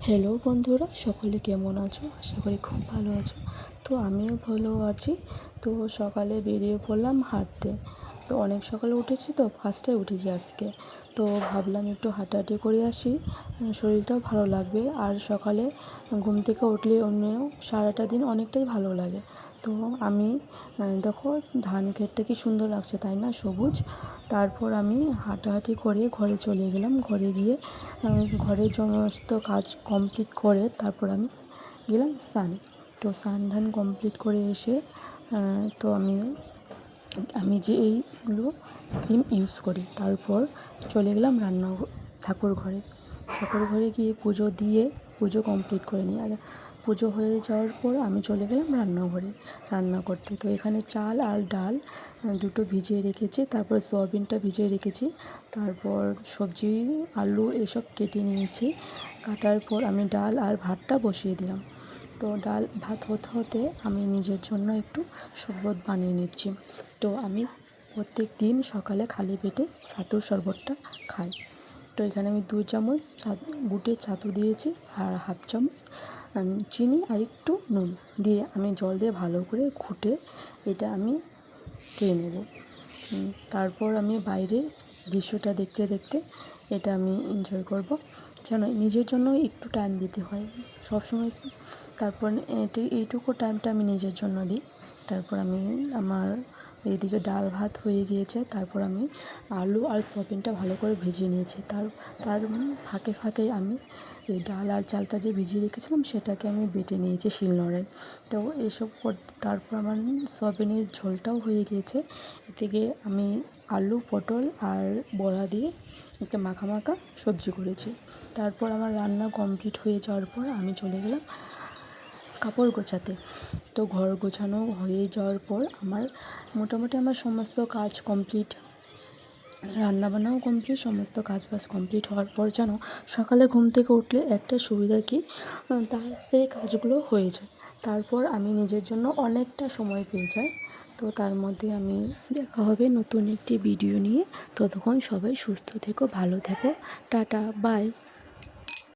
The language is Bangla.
হ্যালো বন্ধুরা, সকলে কেমন আছো? আশা করি খুব ভালো আছো। তো আমিও ভালো আছি। তো সকালে বেরিয়ে পড়লাম হাঁটতে। তো অনেক সকালে উঠেছি, তো ফার্স্টে উঠেছি আজকে। তো ভাবলাম একটু হাঁটাহাঁটি করে আসি, শরীরটাও ভালো লাগবে। আর সকালে ঘুম থেকে উঠলে অন্য সারাটা দিন অনেকটাই ভালো লাগে। তো আমি দেখো ধান ক্ষেতটা কি সুন্দর লাগছে, তাই না? সবুজ। তারপর আমি হাঁটাহাঁটি করে ঘরে চলে গেলাম। ঘরে গিয়ে ঘরের সমস্ত কাজ কমপ্লিট করে তারপর আমি গেলাম স্নানে। তো স্নান ধান কমপ্লিট করে এসে তো আমি যে এইগুলো ক্রিম ইউজ করি, তারপর চলে গেলাম ঠাকুর ঘরে গিয়ে পুজো দিয়ে পুজো কমপ্লিট করে নিই। আর পুজো হয়ে যাওয়ার পর আমি চলে গেলাম রান্নাঘরে রান্না করতে। তো এখানে চাল আর ডাল দুটো ভিজিয়ে রেখেছি, তারপর সয়াবিনটা ভিজিয়ে রেখেছি, তারপর সবজি আলু এসব কেটে নিয়েছি। কাটার পর আমি ডাল আর ভাতটা বসিয়ে দিলাম। তো ডাল ভাত হতে হতে আমি নিজের জন্য একটু শরবত বানিয়ে নিচ্ছি। তো আমি প্রত্যেক দিন সকালে খালি পেটে ছাতুর শরবতটা খাই। তো এখানে আমি 2 চামচ বুটের ছাতু দিয়েছি আর হাফ চামচ চিনি আর একটু নুন দিয়ে আমি জল দিয়ে ভালো করে ঘুটে এটা আমি খেয়ে নেব। তারপর আমি বাইরের দৃশ্যটা দেখতে দেখতে এটা আমি এনজয় করব। যেন নিজের জন্য একটু টাইম দিতে হয় সবসময়। তারপর এইটুকু টাইমটা আমি নিজের জন্য দিই। তারপর আমি আমার এদিকে ডাল ভাত হয়ে গিয়েছে, তারপর আমি আলু আর সয়াবিনটা ভালো করে ভেজে নিয়েছি। তার ফাঁকে আমি এই ডাল আর চালটা যে ভিজিয়ে রেখেছিলাম সেটাকে আমি বেটে নিয়েছি শিলনোড়ায়। তো এসব তারপর আমার সয়াবিনের ঝোলটাও হয়ে গিয়েছে। এদিকে আমি আলু পটল আর বড়া দিয়ে একটা মাখা সবজি করেছি। তারপর আমার রান্না কমপ্লিট হয়ে যাওয়ার পর আমি চলে গেলাম কাপড় গোছাতে। তো ঘর গোছানো হয়ে যাওয়ার পর মোটামুটি আমার সমস্ত কাজ কমপ্লিট, রান্নাবান্নাও কমপ্লিট, সমস্ত কাজবাজ কমপ্লিট হওয়ার পর যেন সকালে ঘুম থেকে উঠলে একটা সুবিধা কি, তাড়াতাড়ি কাজগুলো হয়ে যায়। তারপর আমি নিজের জন্য অনেকটা সময় পেয়ে যাই। তো তার মধ্যে আমি দেখা হবে নতুন একটি ভিডিও নিয়ে। ততক্ষণ সবাই সুস্থ থেকো, ভালো থেকো, টাটা, বাই।